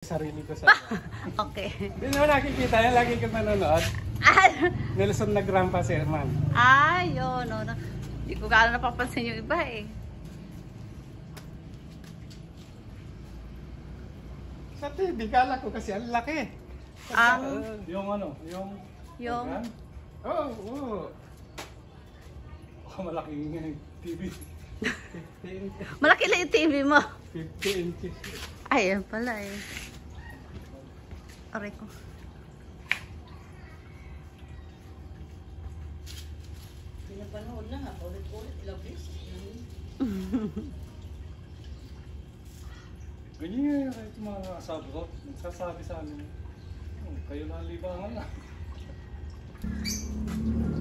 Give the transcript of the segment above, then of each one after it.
Sarili ko sa Okay. Hindi mo nakikita yan, lagi kang nanonood. Nelson Nagrampa si Herman. Ay, yun. No. Hindi ko kala napapansin yung iba eh. Sa TV, kala ko kasi ang laki. Yung ano, yung... Oo, oo. Baka malaking TV. 50 inches. Malaki lang yung TV mo. 50 inches. Ay, yan pala eh. Aray ko. Pinapanood na nga, ulit-ulit, ilang beses. Ganyan yung kahit mga sabrot, nagsasabi sa amin, kayo na libangan na.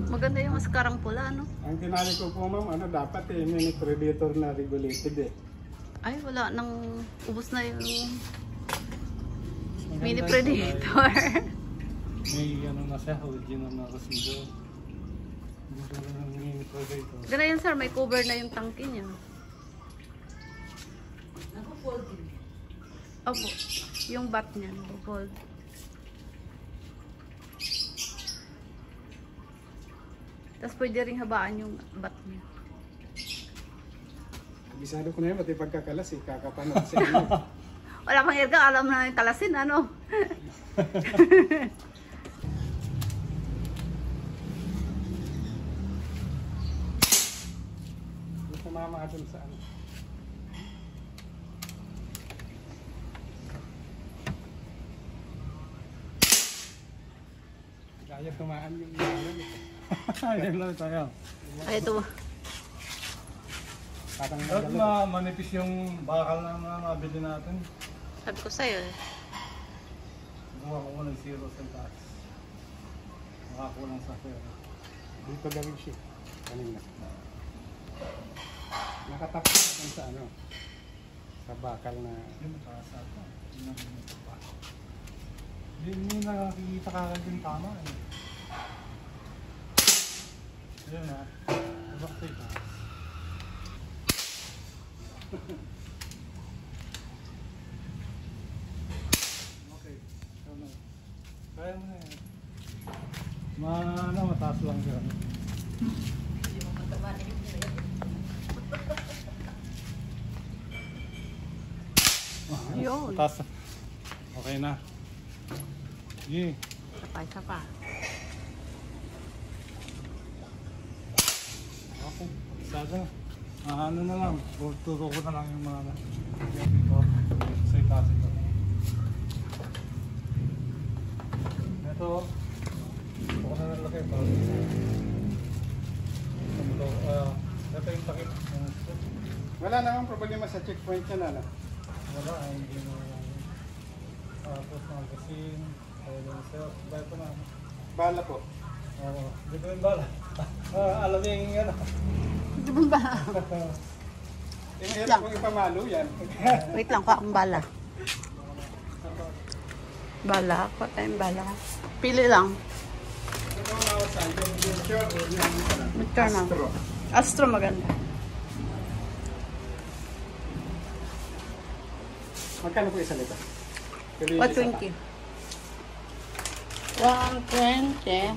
Maganda yung maskarang pula, no? Ang tinali ko po ma'am, dapat mini predator na regulated eh. Ay, wala nang ubos na yung mini predator. May ano na siya, original na resido. Dito na ng mini predator. Gana yan sir, may cover na yung tangke niya. Naka-fold din. Opo, yung bat niya, fold. Tapos pwede rin habaan yung bat niya. Bisado ko na yun, pati pagkakalas eh, kakapanood sa inyo. Wala pang irga, alam na yung kalasin, ano? Hindi sumama dun sa ano. Kaya tumaan yung ano. Ayun lang tayo. Ay, ito. Parang At nagalaw. manipis yung bakal na mga mabili natin. Sabi ko sa'yo eh. Gumawa ko ng zero sa taas. Makakulang sa pera. Dito gawin siya. Kanina. Nakatapos natin sa ano. Sa bakal na. Yung mataas ata. Hindi nakakikita ka yung tama eh. Ayun na. Bakit ito? Okay. Kaya mo na yan. Mataas lang siya. Hindi mo mataba na yung nila. Yun. Mataas. Okay na. Sige. Isa pa. Okay. Sada. Ano na lang. Turo ko na lang yung mga dito. Sa itaas ito. Ito. Buko na lang laki. Ito yung takip. Wala namang problema sa checkpoint yan ano. Wala. Hindi na lang. Tapos magazine. Silencer. Ba't ito na. Bala po. Oo. Dito yung bala. Alam yung ano. Di ba ba? Hirap kong ipamalo yan. Wait lang, kuha akong bala. Bala? Kuha tayong bala. Pili lang. Ito ang outside. Yung short o yung Midterm lang. Astro. Astro maganda. Magkano po isa nito? 120. 120.